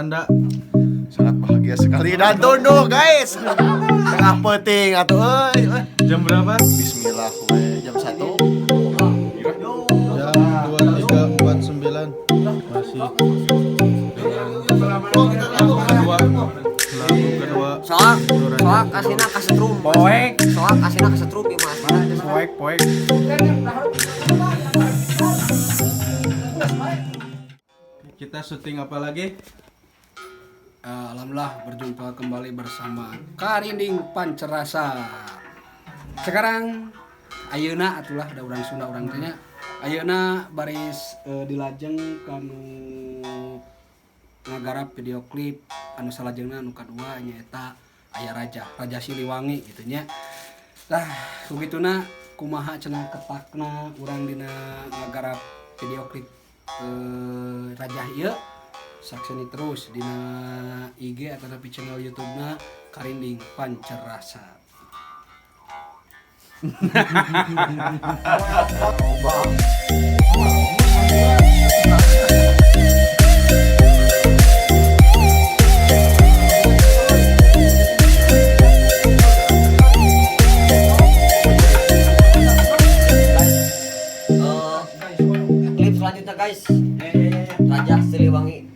Ananda. Sangat bahagia sekali dan tunduk guys. Tengah peting atuh euy. Jam berapa? Bismillah we jam 1. Jam 23.49. Masih lagu kedua. Soak kasina kasetrum. Poek. Soak kasina kasetrum di Mas. Poek. Kita syuting apa lagi? Alhamdulillah berjumpa kembali bersama Karinding Pancerasa. Sekarang ayeuna atulah da urang Sunda urang teh nya. Ayeuna baris dilajeng kanu ngagarap video klip anu salajengna anu kadua nyaeta aya Raja Siliwangi gitu nya. Tah begituna kumaha cenah ketakna urang dina ngagarap video klip Raja ieu. Sakseni terus di IG atau di channel YouTube-na Karinding Pancerasa. Klip selanjutnya guys. Raja Siliwangi.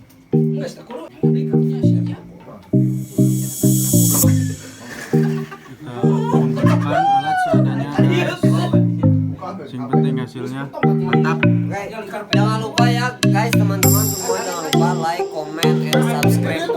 Menggunakan alat seadanya guys. Sing penting hasilnya mantap. Jangan lupa ya guys, teman-teman semua jangan lupa like, comment, and subscribe.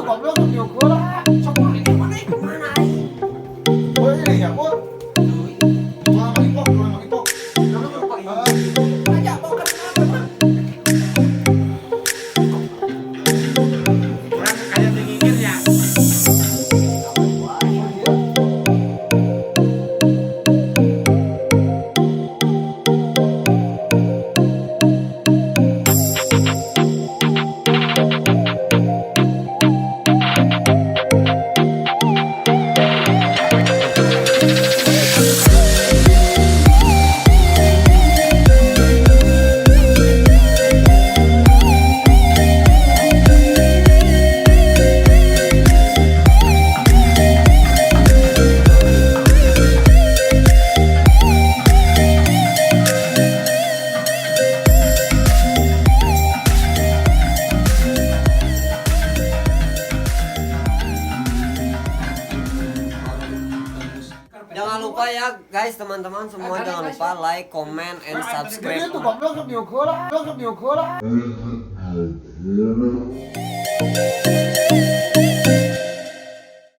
Jangan lupa ya guys, teman-teman semua jangan lupa like, comment, and subscribe.